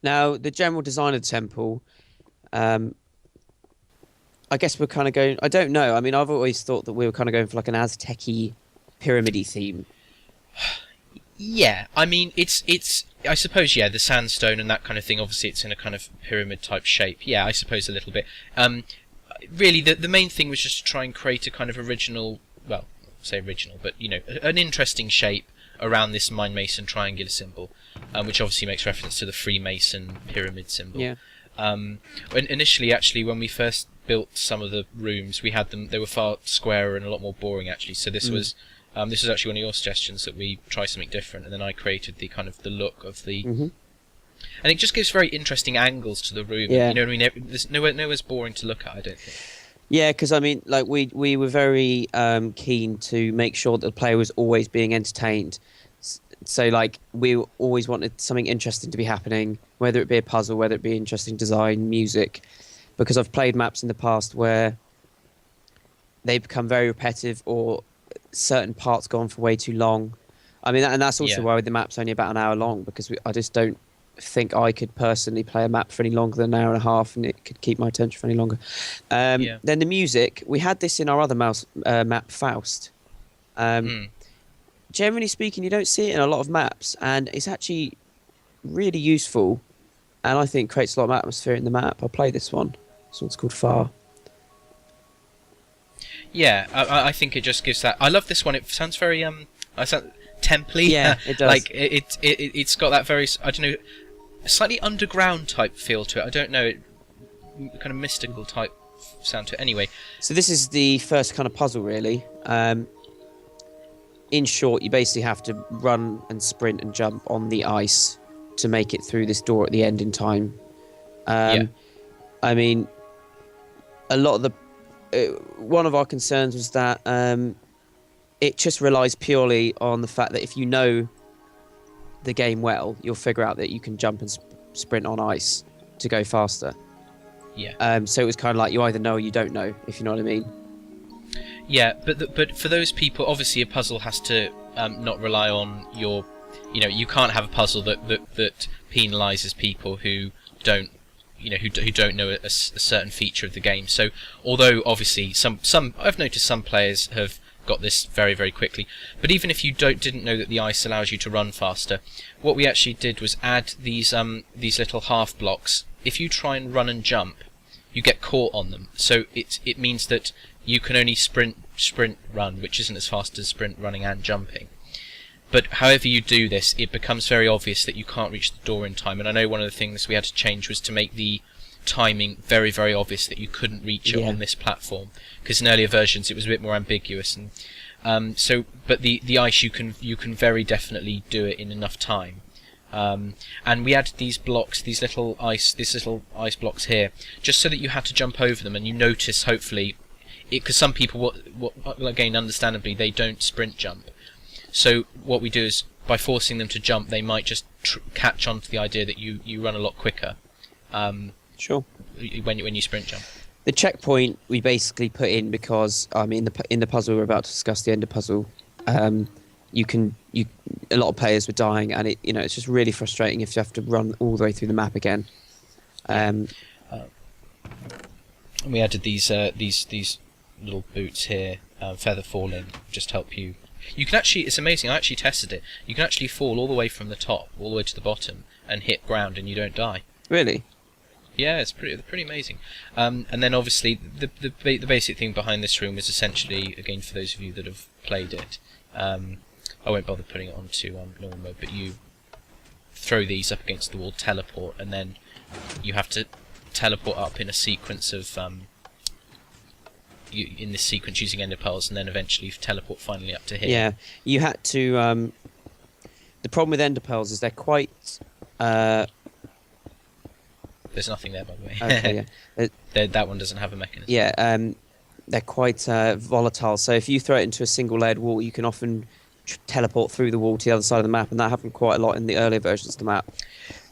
Now, the general design of the temple, um, I guess we're kind of going. I don't know. I mean, I've always thought that we were kind of going for like an Aztec-y, pyramid-y theme. Yeah, I mean, it's. I suppose, yeah, the sandstone and that kind of thing. Obviously, it's in a kind of pyramid type shape. Yeah, I suppose a little bit. Really, the main thing was just to try and create a kind of original. Well, say original, but an interesting shape around this mine mason triangular symbol, which obviously makes reference to the Freemason pyramid symbol. Yeah. Initially, actually, when we first built some of the rooms, we had them. They were far squarer and a lot more boring, actually. So this was actually one of your suggestions that we try something different, and then I created the kind of the look of the. And it just gives very interesting angles to the room. Yeah. You know what I mean? There's nowhere's boring to look at, I don't think. Yeah, because I mean, like we were very keen to make sure that the player was always being entertained. So like we always wanted something interesting to be happening, whether it be a puzzle, whether it be interesting design, music. Because I've played maps in the past where they become very repetitive or certain parts go on for way too long. I mean, and that's also Yeah. why the map's only about an hour long, because I just don't think I could personally play a map for any longer than an hour and a half, and it could keep my attention for any longer. Yeah. Then the music, we had this in our other map, Faust. Generally speaking, you don't see it in a lot of maps, and it's actually really useful, and I think creates a lot of atmosphere in the map. I'll play this one. This one's called Far. Yeah, I think it just gives that. I love this one. It sounds very temple-y. Yeah, it does. Like it's got that very, I don't know, slightly underground type feel to it. I don't know, kind of mystical type sound to it. Anyway, So this is the first kind of puzzle, really. In short, you basically have to run and sprint and jump on the ice to make it through this door at the end in time. Yeah. I mean, a lot of the one of our concerns was that it just relies purely on the fact that if you know the game well, you'll figure out that you can jump and sprint on ice to go faster. Yeah. So it was kind of like you either know or you don't know, if you know what I mean. Yeah, but for those people, obviously a puzzle has to not rely on your, you can't have a puzzle that penalises people who don't, who don't know a certain feature of the game. So although obviously some I've noticed some players have got this very, very quickly, but even if you didn't know that the ice allows you to run faster, what we actually did was add these little half blocks. If you try and run and jump, you get caught on them. So it means that you can only sprint, run, which isn't as fast as sprint, running and jumping. But however you do this, it becomes very obvious that you can't reach the door in time. And I know one of the things we had to change was to make the timing very, very obvious that you couldn't reach it on this platform. Because in earlier versions it was a bit more ambiguous. And but the ice you can very definitely do it in enough time. And we added these blocks, these little ice blocks here, just so that you had to jump over them, and you notice hopefully, because some people, again, understandably, they don't sprint jump. So what we do is, by forcing them to jump, they might just catch on to the idea that you run a lot quicker. Sure. When you sprint jump. The checkpoint we basically put in because in the puzzle we're about to discuss, the Ender puzzle, a lot of players were dying, and it's just really frustrating if you have to run all the way through the map again. And we added these little boots here, feather falling, just help you. You can actually, it's amazing, I actually tested it. You can actually fall all the way from the top, all the way to the bottom, and hit ground, and you don't die. Really? Yeah, it's pretty amazing. And then obviously the basic thing behind this room is essentially, again for those of you that have played it, I won't bother putting it onto normal mode, but you throw these up against the wall, teleport, and then you have to teleport up in a sequence of in this sequence using ender pearls, and then eventually teleport finally up to here. Yeah, you had to. The problem with ender pearls is they're quite. There's nothing there, by the way. Okay, yeah. That one doesn't have a mechanism. Yeah, they're quite volatile. So if you throw it into a single layered wall, you can often teleport through the wall to the other side of the map, and that happened quite a lot in the earlier versions of the map.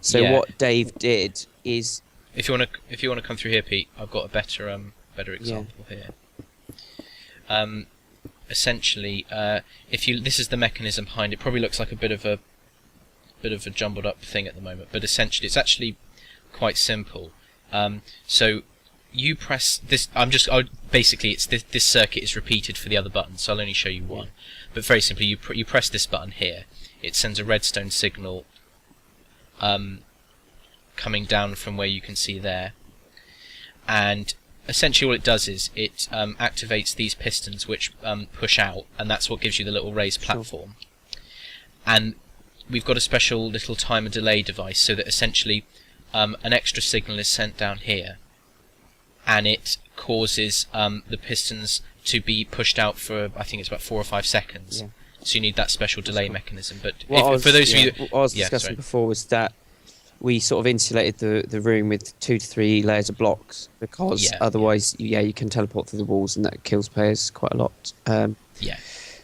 So Yeah. what Dave did is, If you want to come through here, Pete, I've got a better example here. Essentially, this is the mechanism behind it. Probably looks like a bit of a bit of a jumbled up thing at the moment, but essentially it's actually quite simple. So you press this. Basically, it's this circuit is repeated for the other buttons, so I'll only show you one. But very simply, you press this button here. It sends a redstone signal coming down from where you can see there, and essentially all it does is it activates these pistons which push out, and that's what gives you the little raised platform. And we've got a special little timer delay device so that essentially an extra signal is sent down here, and it causes the pistons to be pushed out for, I think it's about 4 or 5 seconds. So you need that special delay mechanism. But for those of you, what I was discussing before was that we sort of insulated the room with 2 to 3 layers of blocks, because otherwise, you can teleport through the walls, and that kills players quite a lot.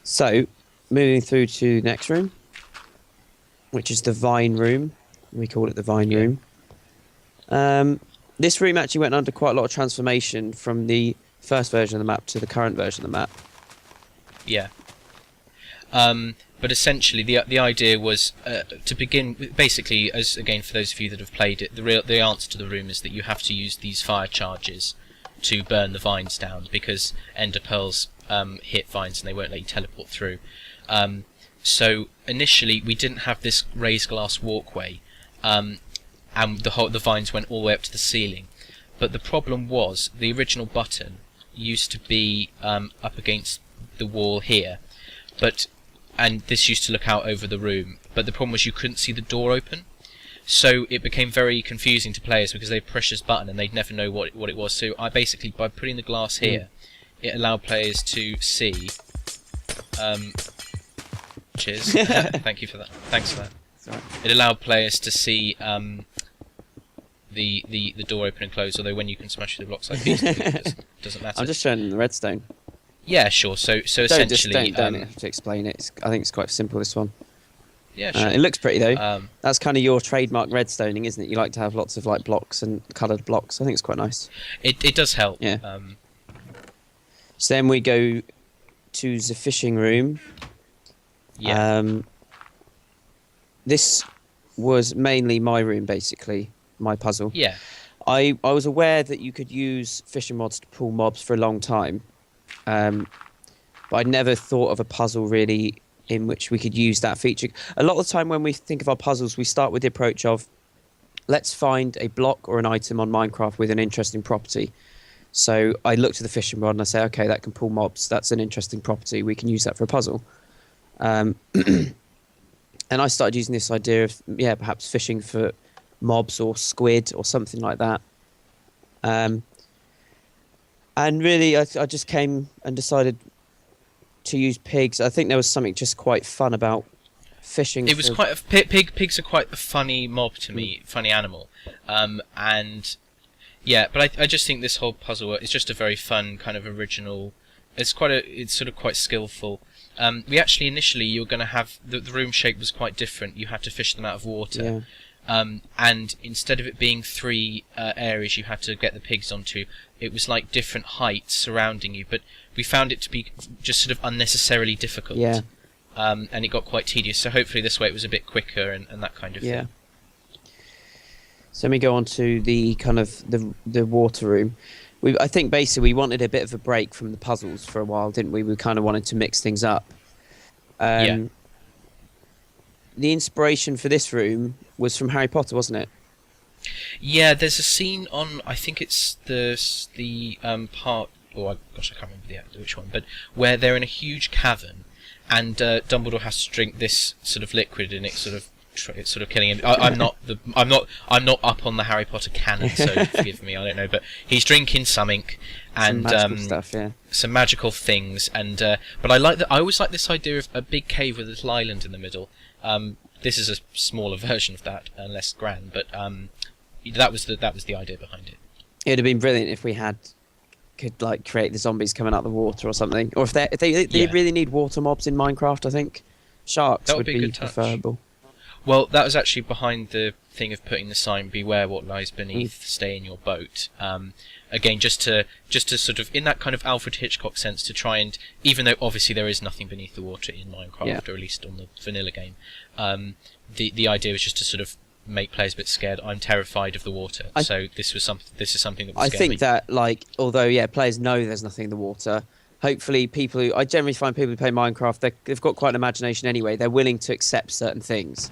So moving through to the next room, which is the Vine Room. We call it the Vine Room. This room actually went under quite a lot of transformation from the first version of the map to the current version of the map. But essentially, the idea was to begin. Basically, as again for those of you that have played it, the answer to the room is that you have to use these fire charges to burn the vines down, because ender pearls hit vines and they won't let you teleport through. So initially, we didn't have this raised glass walkway, and the vines went all the way up to the ceiling. But the problem was the original button used to be up against the wall here, and this used to look out over the room, but the problem was you couldn't see the door open, so it became very confusing to players because they'd push this button and they'd never know what it was. So I basically, by putting the glass here, it allowed players to see. Cheers. Thank you for that. Thanks for that. Sorry. It allowed players to see the door open and close. Although when you can smash through the blocks like these, it doesn't matter. I'm just showing them the redstone. Yeah, sure. So essentially, don't have to explain it. I think it's quite simple, this one. Yeah, sure. It looks pretty though. That's kind of your trademark redstoning, isn't it? You like to have lots of like blocks and coloured blocks. I think it's quite nice. It does help. Yeah. So then we go to the fishing room. Yeah. This was mainly my room, basically, my puzzle. Yeah. I was aware that you could use fishing mods to pull mobs for a long time. But I'd never thought of a puzzle really in which we could use that feature. A lot of the time when we think of our puzzles, we start with the approach of, let's find a block or an item on Minecraft with an interesting property. So I look to the fishing rod and I say, okay, that can pull mobs. That's an interesting property. We can use that for a puzzle. And I started using this idea of, perhaps fishing for mobs or squid or something like that. And really, I just came and decided to use pigs. I think there was something just quite fun about fishing. It was pigs are quite a funny mob to me, funny animal. And yeah, but I just think this whole puzzle is just a very fun kind of original. It's sort of quite skillful. We actually initially you were going to have the room shape was quite different. You had to fish them out of water. Yeah. And instead of it being 3 areas you had to get the pigs onto, it was like different heights surrounding you, but we found it to be just sort of unnecessarily difficult. Yeah. And it got quite tedious, so hopefully this way it was a bit quicker and that kind of thing. So let me go on to the kind of the water room. I think basically we wanted a bit of a break from the puzzles for a while, didn't we? We kind of wanted to mix things up. The inspiration for this room was from Harry Potter, wasn't it? Yeah, there's a scene on, I think it's the part, gosh, I can't remember which one, but where they're in a huge cavern, and Dumbledore has to drink this sort of liquid, and it's sort of killing him. I'm not up on the Harry Potter canon, so forgive me, I don't know, but he's drinking something, and some magical stuff, some magical things, and but I always like this idea of a big cave with a little island in the middle. This is a smaller version of that, and less grand, but that was the idea behind it. It would have been brilliant if we could like create the zombies coming out of the water or something, or if they really need water mobs in Minecraft. I think sharks would be preferable. Well, that was actually behind the thing of putting the sign "Beware what lies beneath, stay in your boat." Again, just to sort of, in that kind of Alfred Hitchcock sense, to try and, even though obviously there is nothing beneath the water in Minecraft, or at least on the vanilla game, the idea was just to sort of make players a bit scared. I'm terrified of the water, so this is something that would scare me. I think that, like, although players know there's nothing in the water. Hopefully, I generally find people who play Minecraft, they've got quite an imagination anyway. They're willing to accept certain things,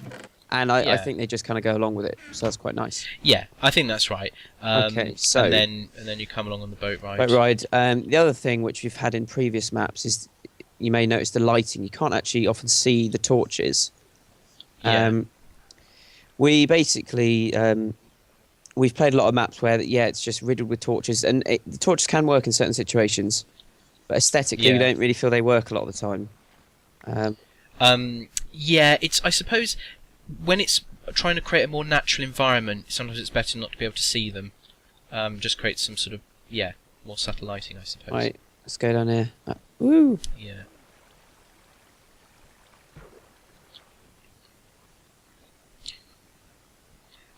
and I think they just kind of go along with it. So that's quite nice. Yeah, I think that's right. Okay, so and then you come along on the boat ride. The other thing which we've had in previous maps is, you may notice the lighting. You can't actually often see the torches. Yeah. We basically we've played a lot of maps where it's just riddled with torches, and the torches can work in certain situations. But aesthetically, we don't really feel they work a lot of the time. It's, I suppose, when it's trying to create a more natural environment, sometimes it's better not to be able to see them. Just create some sort of, more subtle lighting, I suppose. Right, let's go down here. Woo! Yeah.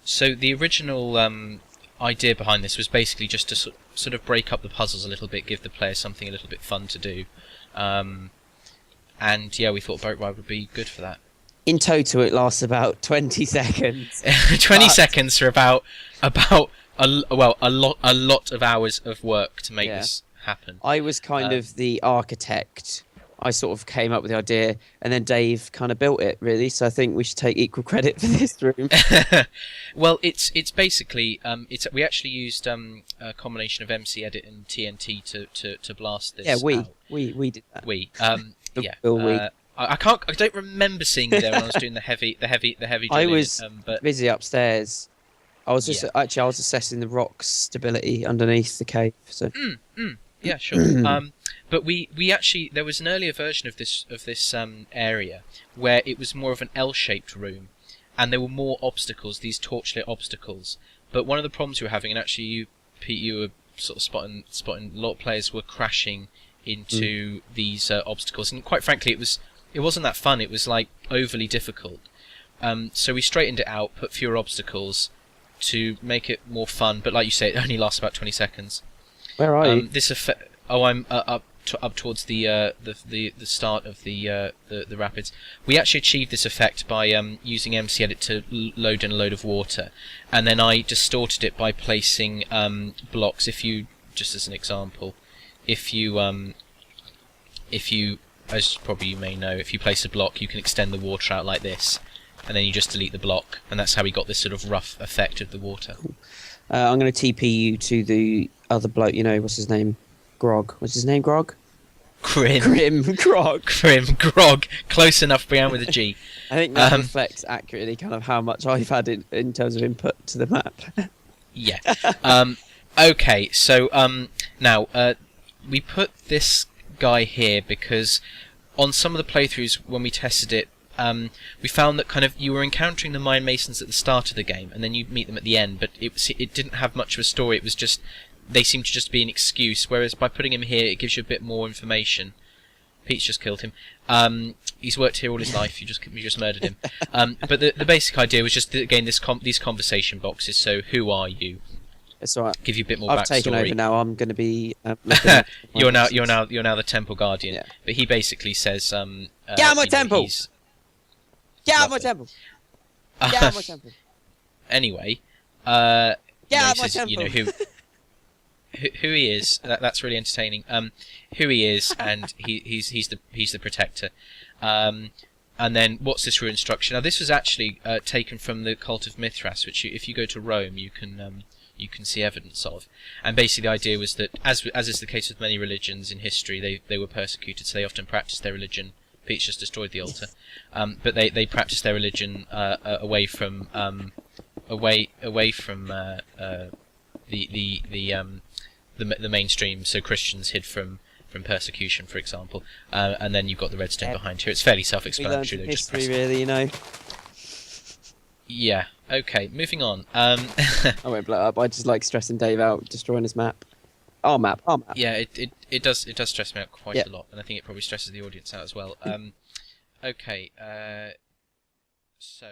So the original idea behind this was basically just to sort of break up the puzzles a little bit, give the players something a little bit fun to do. And we thought boat ride would be good for that. In total, it lasts about 20 seconds. 20 seconds for about a lot of hours of work to make this happen. I was kind of the architect. I sort of came up with the idea, and then Dave kind of built it, really. So I think we should take equal credit for this room. Well, it's basically we actually used a combination of MC Edit and TNT to blast this. Yeah, out. we did that. I don't remember seeing you there when I was doing the heavy drilling. I was busy upstairs. I was just I was assessing the rock stability underneath the cave. So. Yeah, sure. But we actually, there was an earlier version of this area where it was more of an L-shaped room, and there were more obstacles, these torchlit obstacles. But one of the problems we were having, and actually you, Pete, you were sort of spotting a lot of players were crashing into these obstacles, and quite frankly, it wasn't that fun. It was like overly difficult. So we straightened it out, put fewer obstacles to make it more fun. But like you say, it only lasts about 20 seconds. Where are you? I'm up towards the start of the rapids. We actually achieved this effect by using MC Edit to load in a load of water, and then I distorted it by placing blocks. If you, just as an example, if you, as probably you may know, if you place a block, you can extend the water out like this, and then you just delete the block, and that's how we got this sort of rough effect of the water. Cool. I'm going to TP you to the other bloke, what's his name? Grog. What's his name, Grog? Grim. Grog. Grim. Grog. Close enough, began with a G. I think that reflects accurately kind of how much I've had in terms of input to the map. Yeah. Okay, so now, we put this guy here because on some of the playthroughs, when we tested it, we found that kind of you were encountering the Minemasons at the start of the game, and then you meet them at the end, but it didn't have much of a story. It was just, they seemed to just be an excuse, whereas by putting him here, it gives you a bit more information. Pete's just killed him. He's worked here all his life. You just murdered him. But the basic idea was just, again, these conversation boxes. So, who are you? It's all right. Give you a bit more I've backstory. taken over now. I'm going to be. You're now the temple guardian. Yeah. But he basically says, "Get out of my temple! Get out of my temple! Get out of my temple!" Anyway, get out of my temple. temple! Who he is? That's really entertaining. Who he is, and he's the protector. And then what's this rune structure? Now this was actually taken from the cult of Mithras, which if you go to Rome, you can see evidence of. And basically the idea was that, as is the case with many religions in history, they were persecuted, so they often practiced their religion. Pete's just destroyed the altar, but they practiced their religion away from the mainstream. So Christians hid from persecution, for example, and then you've got the redstone behind here. It's fairly self-explanatory. We learned from history, really, Yeah. Okay. Moving on. I won't blow up. I just like stressing Dave out, destroying his map. Our map. Yeah. It does stress me out quite a lot, and I think it probably stresses the audience out as well. Okay. So.